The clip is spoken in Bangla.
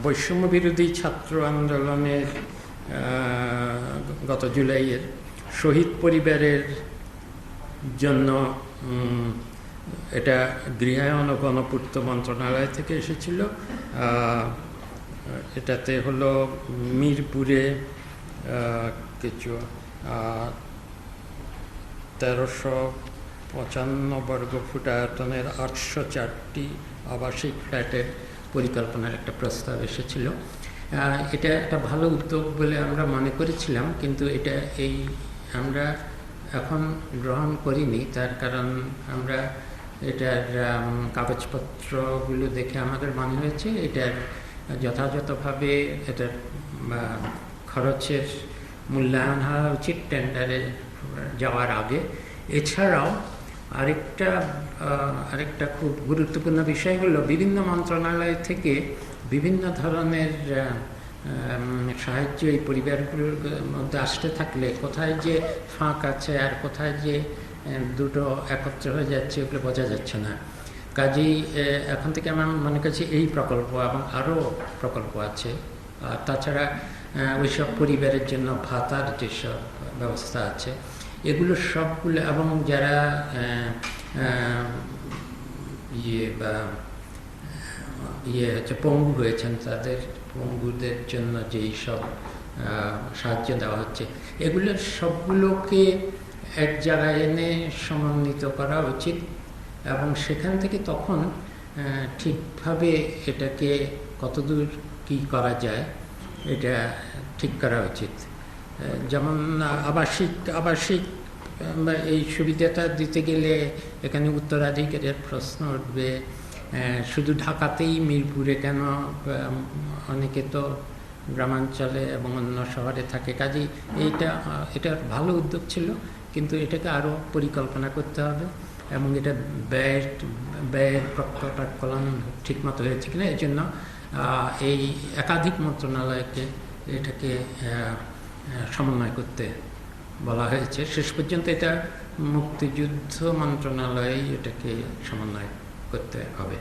বৈষম্য বিরোধী ছাত্র আন্দোলনের গত জুলাইয়ের শহীদ পরিবারের জন্য এটা গৃহায়ন ও গণপূর্ত মন্ত্রণালয় থেকে এসেছিল। এটাতে হলো মিরপুরে কিছু 1355 বর্গফুট আয়তনের 804টি আবাসিক ফ্ল্যাটের পরিকল্পনার একটা প্রস্তাব এসেছিল। এটা একটা ভালো উদ্যোগ বলে আমরা মনে করেছিলাম, কিন্তু এটা আমরা এখন গ্রহণ করিনি। তার কারণ আমরা এটার কাগজপত্রগুলো দেখে আমাদের মনে হয়েছে এটার যথাযথভাবে এটার খরচের মূল্যায়ন হওয়া উচিত টেন্ডারে যাওয়ার আগে। এছাড়াও আরেকটা খুব গুরুত্বপূর্ণ বিষয় হলো বিভিন্ন মন্ত্রণালয় থেকে বিভিন্ন ধরনের সাহায্য এই পরিবারগুলোর মধ্যে আসতে থাকলে কোথায় যে ফাঁক আছে আর কোথায় যে দুটো একত্র হয়ে যাচ্ছে ওগুলো বোঝা যাচ্ছে না। কাজেই এখন থেকে আমার মনে করছি এই প্রকল্প এবং আরও প্রকল্প আছে। আর তাছাড়া ওইসব পরিবারের জন্য ভাতার যেসব ব্যবস্থা আছে এগুলো সবগুলো, এবং যারা পঙ্গু হয়েছেন তাদের পঙ্গুদের জন্য যেই সব সাহায্য দেওয়া হচ্ছে এগুলো সবগুলোকে এক জায়গায় এনে সমন্বিত করা উচিত, এবং সেখান থেকে তখন ঠিকভাবে এটাকে কতদূর কি করা যায় এটা ঠিক করা উচিত। যেমন আবাসিক এই সুবিধাটা দিতে গেলে এখানে উত্তরাধিকারের প্রশ্ন উঠবে। শুধু ঢাকাতেই, মিরপুরে কেন? অনেকে তো গ্রামাঞ্চলে এবং অন্য শহরে থাকে। কাজেই এটা ভালো উদ্যোগ ছিল, কিন্তু এটাকে আরও পরিকল্পনা করতে হবে এবং এটা ব্যয়ের প্রকল্পন ঠিকমতো হয়েছে কিনা এই জন্য এই একাধিক মন্ত্রণালয়কে এটাকে সমন্বয় করতে বলা হয়েছে। শেষ পর্যন্ত এটা মুক্তিযুদ্ধ মন্ত্রণালয় এটাকে সমন্বয় করতে হবে।